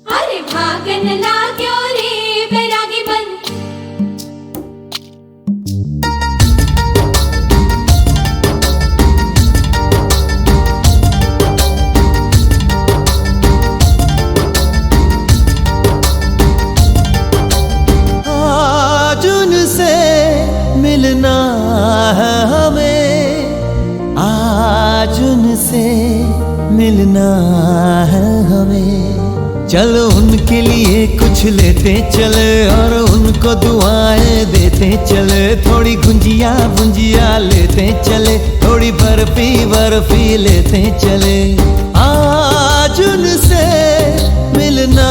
अरे भागन लाग्यो रे बैरागी मन। आज उनसे मिलना है हमें, आज उनसे मिलना है हमें। चलो उनके लिए कुछ लेते चले और उनको दुआएं देते चले। थोड़ी गुंजिया गुंजिया लेते चले, थोड़ी बर्फी बर्फी लेते चले। आज उनसे मिलना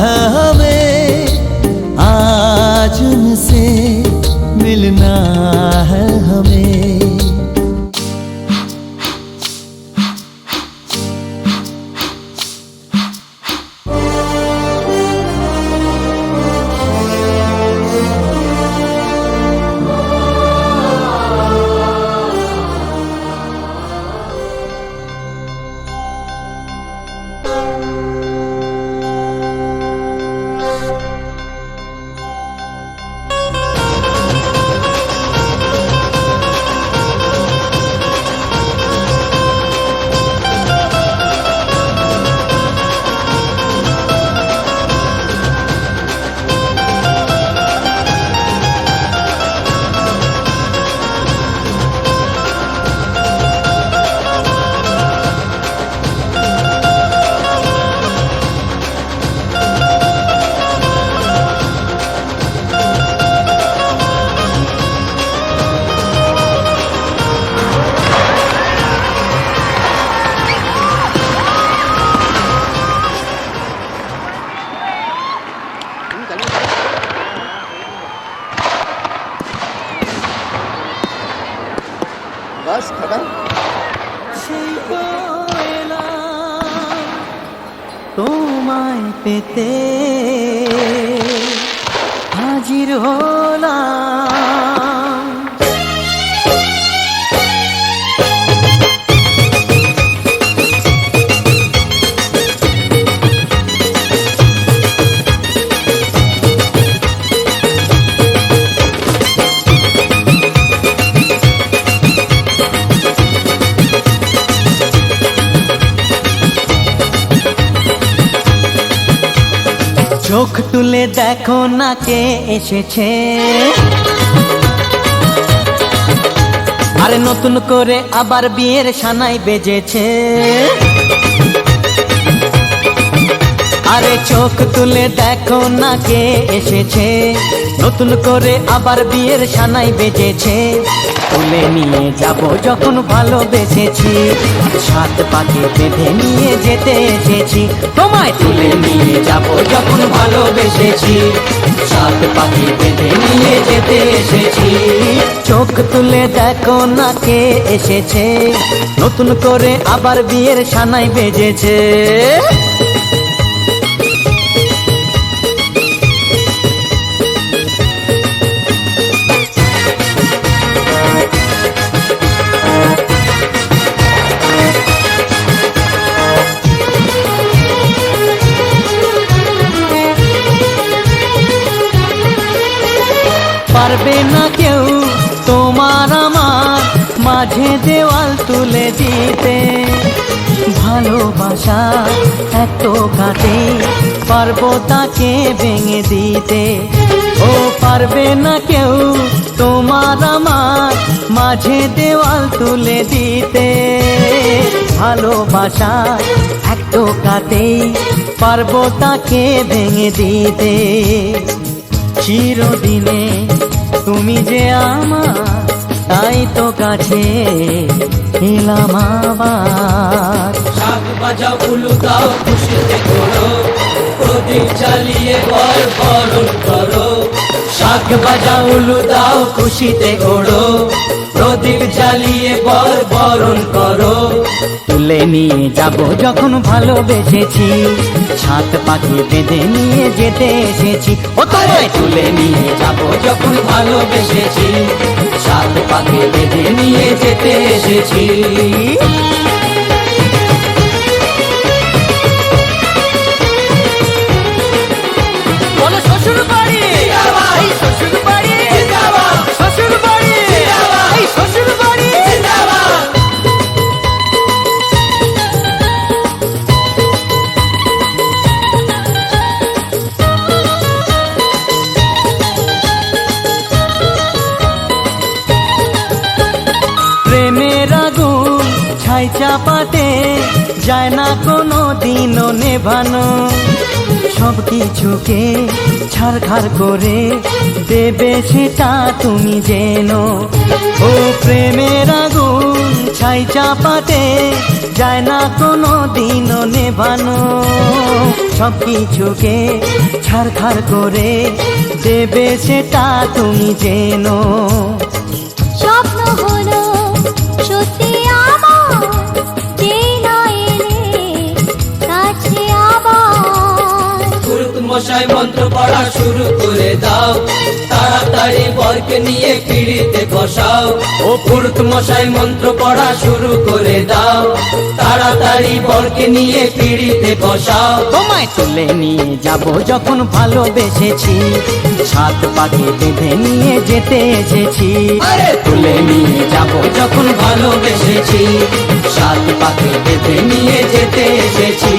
है हमें, आज उनसे मिलना है हमें। बस खत्म। তোমায় পেতে হাজির হলাম। চোখ তুলে দেখো না কে এসেছে, আরে নতুন করে আবার বিয়ের সানাই বেজেছে। আরে চোখ তুলে দেখো না কে এসেছে, নতুন করে আবার বিয়ের সানাই বেজেছে। তুলে নিয়ে যাব যখন ভালোবেসেছি, সাত পাকে বেঁধে নিয়ে যেতে এসেছি। তোমায় তুলে নিয়ে যাব যখন ভালোবেসেছি, সাত পাকে বেঁধে নিয়ে যেতে এসেছি। চোখ তুলে দেখো না কে এসেছে, নতুন করে আবার বিয়ের সানাই বেজেছে। পারবে না কেউ তোমার আমার মাঝে দেওয়াল তুলে দিতে। ভালোবাসা এত কাটে, পারবো তাকে ভেঙে দিতে। ও পারবে না কেউ তোমার আমার মাঝে দেওয়াল তুলে দিতে। ভালোবাসা এত কাটে, পারবো তাকে ভেঙে দিতে। চিরদিনে তুমি যে আমার, তাই তো কাছে এলাম আবার। শাক বাজাও উলু দাও খুশিতে করো, প্রদীপ জ্বালিয়ে বরণ করো। শাক বাজাও উলু দাও খুশিতে করো, প্রদীপ জ্বালিয়ে বরণ করো। তুলে নিয়ে যাব যখন ভালোবেসেছি, সাত পাখি বেঁধে নিয়ে যেতে এসেছি। ও তোমায় তুলে নিয়ে যাব যখন ভালোবেসেছি, সাত পাকে বেঁধে নিয়ে যেতে এসেছি। ছাই চাপাতে যায় না কোনো দিনও নেভানো, সব কিছুকে ছাড়খাড় করে দেবে সেটা তুমি জেনো। ও প্রেমের আগুন ছাই চাপাতে যায় না কোনো দিনও নেভানো, সব কিছুকে ছাড়খাড় করে দেবে সেটা তুমি জেনো। স্বপ্ন হলো সত্যি আমার, কে না এলে কাছে আবার। পুরুত মশাই মন্ত্র পড়া শুরু করে দাও, তাড়াতাড়ি বরকে নিয়ে পিড়িতে বসাও। ও পুরুত মশাই মন্ত্র পড়া শুরু করে দাও, তাড়াতাড়ি বরকে নিয়ে পিড়িতে বসাও। তোমায় তুলে নিয়ে যাব যখন ভালোবেসেছি, সাত পাকে বেঁধে নিয়ে যেতে এসেছি। আরে তুলে নিয়ে যাব যখন ভালোবেসেছি, সাত পাকে বেঁধে নিয়ে যেতে এসেছি।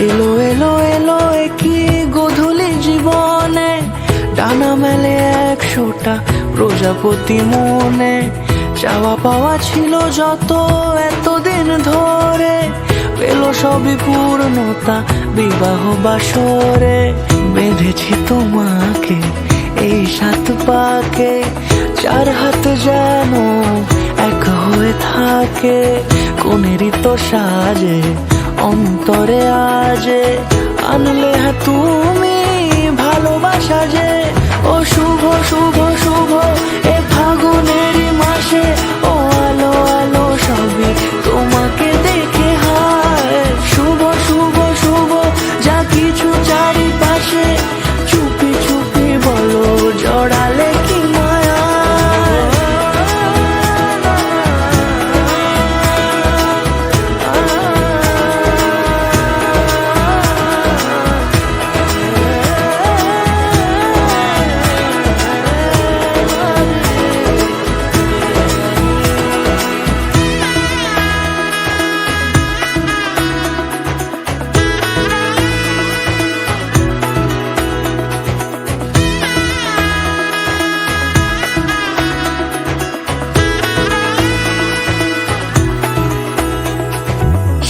এলো এলো এলো একই গোধূলি জীবনে, ডানা মেলে 100টা প্রজাপতি মনে। চাওয়া পাওয়া ছিল যত এতদিন ধরে, পেল সবই পূর্ণতা বিবাহ বাসরে। বেঁধেছি তোমাকে এই 7 পাকে, 4 হাত যেন এক হয়ে থাকে। কোনেরই তো সাজে অন্তরে আজে, আনলে হ্যাঁ তুমি ভালোবাসা যে। ও শুভ শুভ শুভ এ ফাগুনেরই মাসে, ও আলো আলো সবই তোমাকে দেখে হায়। শুভ শুভ শুভ যা কিছু চারিপাশে, চুপি চুপি বলো জড়ালে কি মায়া।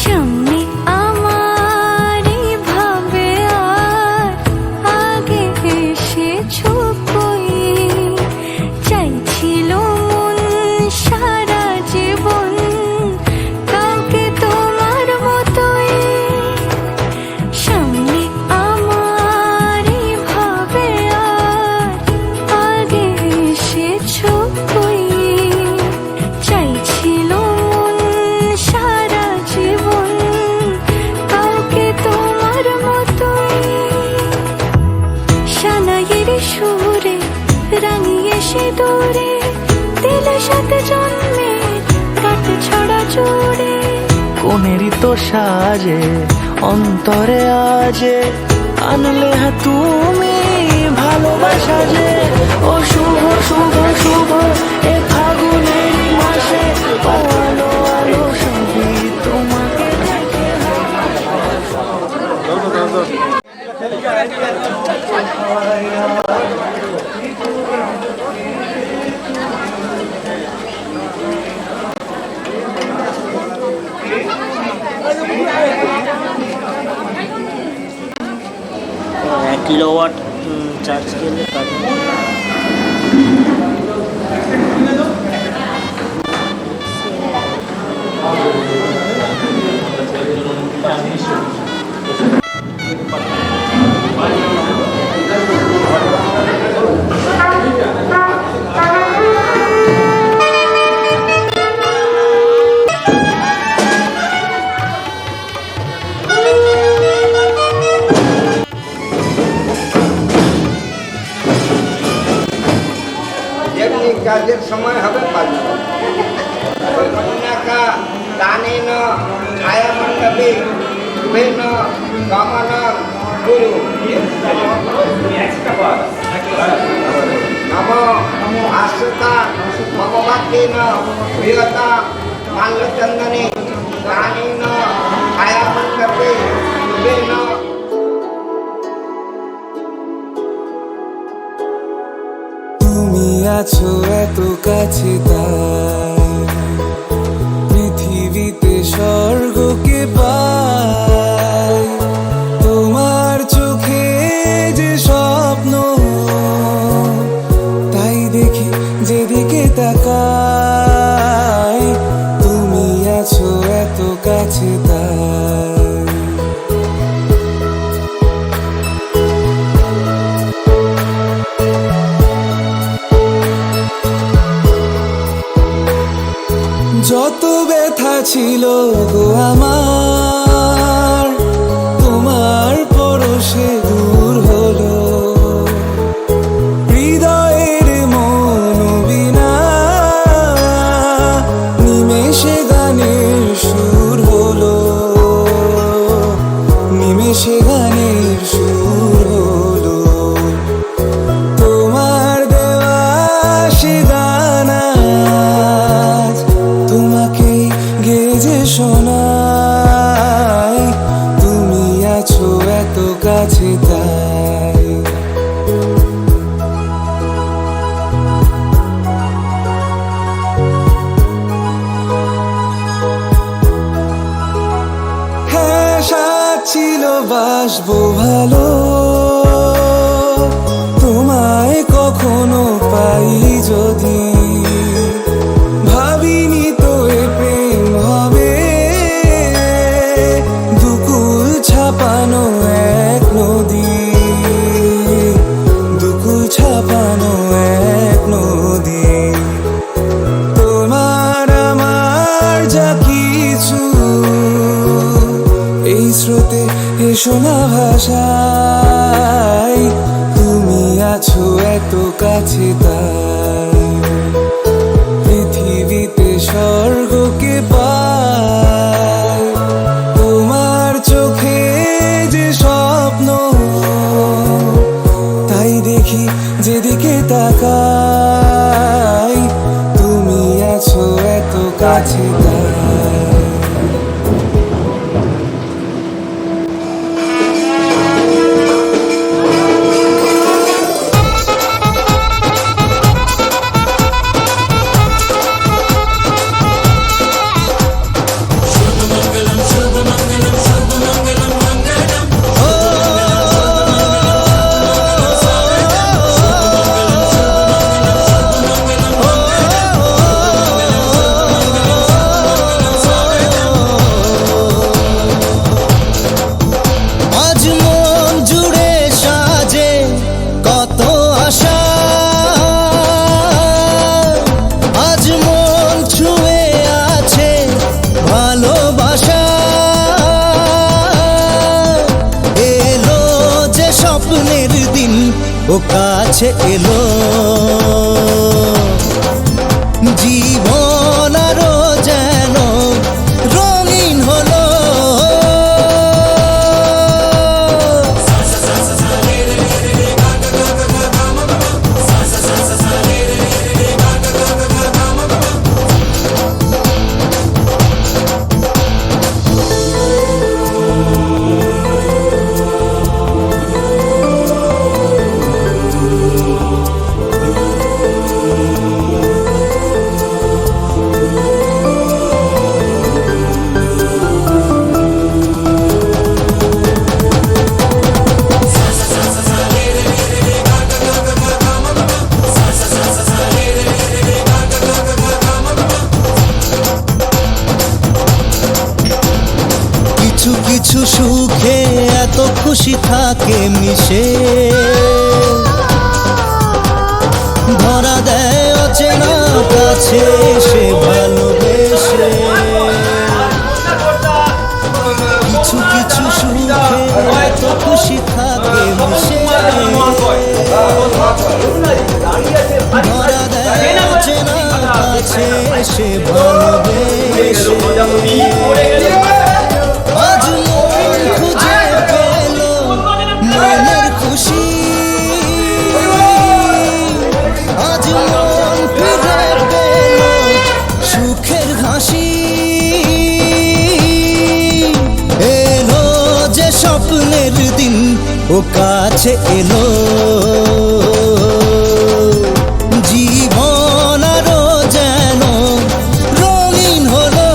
সামনে আমার ভাবে আর আগে এসেছো কই, চাইছিল মন সারা জীবন কাউকে তোমার মতোই। সামনে আমার ভাবে আর আগে এসেছো কই, চাইছিল মন সারা জীবন কাউকে তোমার মতোই। সানাইয়ের সুরে রাঙিয়ে সে দূরে, দিলে 7 জন্মের গাঁট ছড়া জুড়ে। কোনেরই তো সাজে অন্তরে আজে, আনলে হ্যাঁ তুমি ভালোবাসা যে। ও শুভ শুভ শুভ এ ফাগুনেরই মাসে, ও আলো আলো সবই তোমাকে দেখে किलोवाट चार्ज के लिए যখনই কাজের সময় হবে বাজবে মন্নাকা দানেন ছায়ামণ্ডপে শুভেন গমন গুরু নম আশ্রতা ভগবতেন প্রিয়তা মাল্যচন্দনে দানেন ছায়ামণ্ডপে শুভেন। তুমি আছো এত কাছে তাই পৃথিবীতে স্বর্গকে পাই তোমার চোখে যে স্বপ্ন তাই দেখি যেদিকে তাকাই তুমি আছো এত কাছে তাই যত ব্যথা ছিল গো আমার তোমার পরশে দূর হলো হৃদয়ের মন বিনা নিমেষে গানের সুর হলো নিমেষে গানের সুর হলো তোমার দেওয়া সে গান আজ তোমাকে গেজে শোনাই তুমি আছো এত কাছে তাই হ্যাঁ সাথ ছিল বাসবো ভালো তোমায় কখনো পাই যদি ভাবিনি তো এ প্রেম হবে দুকুল ছাপানো এক নদী দুকুল ছাপানো এক নদী তোমার আমার যা কিছু এই স্রোতে এসো না ভাষায় তুমি আছো এত কাছে তাই পৃথিবীতে স্বর্গকে পাই তোমার চোখে যে স্বপ্ন তাই দেখি যেদিকে তাকাই তুমি আছো এত কাছে তাই ও কাছে এলো জীবন আরো যেন রঙিন হলো কিছু সুখে এত খুশি থাকে মিশে ধরা দেয় অচেনা কাছে সে ভালোবেসে কিছু কিছু সুখে এত খুশি থাকে মিশে ধরা দেয় বেছে সে ভালোবেসে আজ মন খুঁজে পেল মনের খুশি, আজ মন ফিরে পেল সুখের হাসি। এলো যে স্বপ্নের দিন ও কাছে এলো, জীবন আরো যেন রঙিন হলো।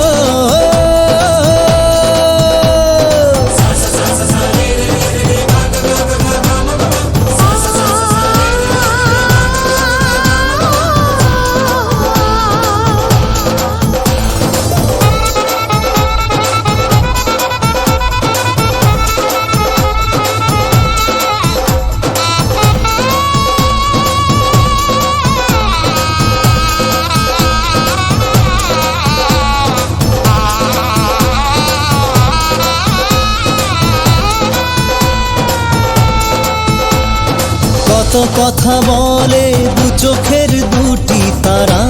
কত কথা বলে দু চোখের দুটি তারা,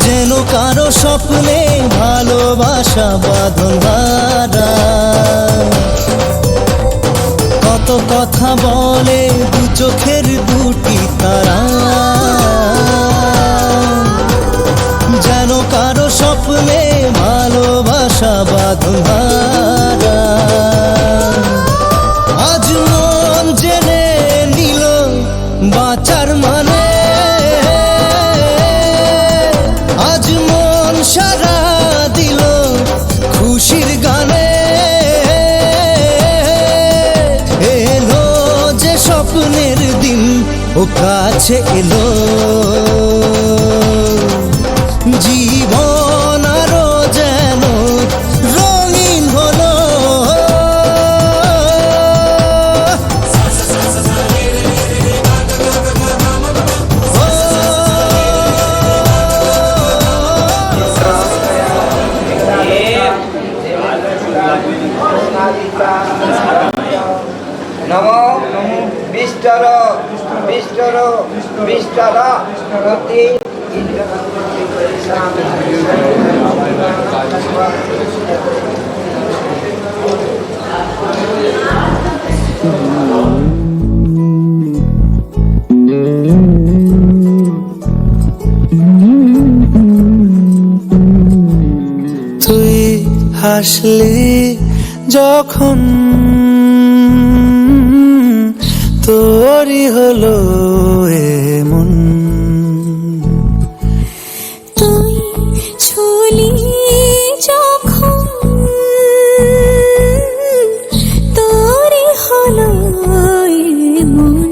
যেন কারো স্বপ্নে ভালোবাসা বাঁধন হারা। কত কথা বলে দু চোখের দুটি তারা, যেন কারো স্বপ্নে ভালোবাসা বাঁধন হারা। আজ মন জেনে নিল বাঁচার মানে, আজ মন সারা দিল খুশির গানে। এলো যে স্বপ্নের দিন ও কাছে এলো, জীবন আরো যেন রঙিন হলো। নমো বিষ্টর বিষ্টর বিষ্টর গতি তুই হাসলি যখন তোরই হলো এমন, তুই ছুলি যখন তোরই হলো মন।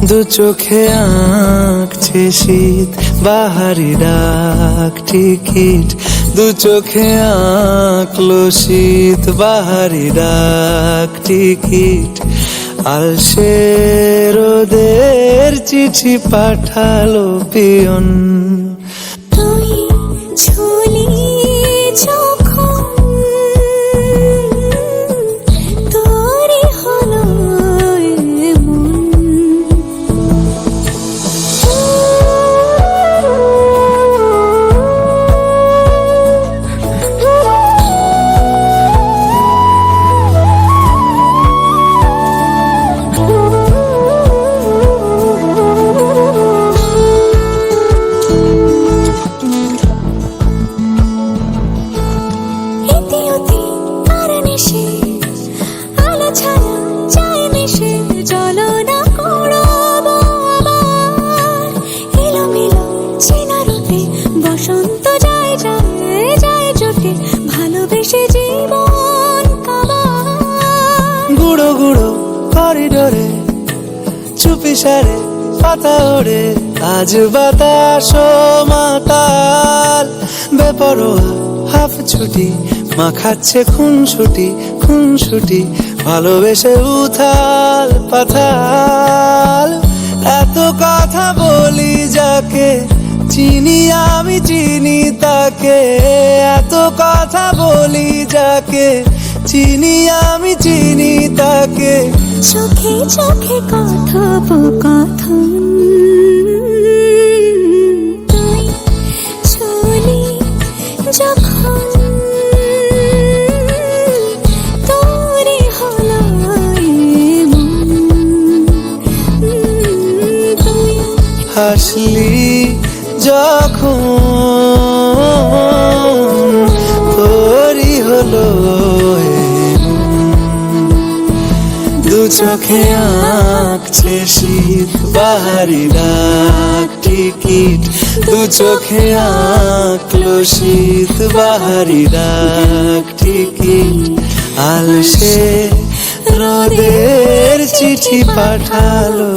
দু চোখে আঁকছে শীত বাহারি ডাক টিকিট, দু চোখে আঁকলো শীত বাহারি ডাক টিকিট। আলসে রোদের চিঠি পাঠালো পিয়ন, তুই ছুলি যখন তোরই হলো মন। বসন্ত যায় যায় যায় জোটে ভালোবেসে জীবন কাবার। গুঁড়ো গুঁড়ো করিডোরে চুপি সারে পাতা ওড়ে, আজ বাতাস মাতাল বেপরোয়া হাফ ছুটি মাখাচ্ছে খুনসুটি ভালোবেসে উথাল পাথাল। এত কথা বলি যাকে চিনি আমি চিনি তাকে, এত কথা বলি যাকে চিনি আমি চিনি তাকে। চোখে চোখে কথোপকথন আসলি যখন তোরই হলো দু চোখে আঁকছে শীত বাহারি ডাক টিকিট দু চোখে আঁকলো শীত বাহারি ডাক টিকিট আলসে রোদের চিঠি পাঠালো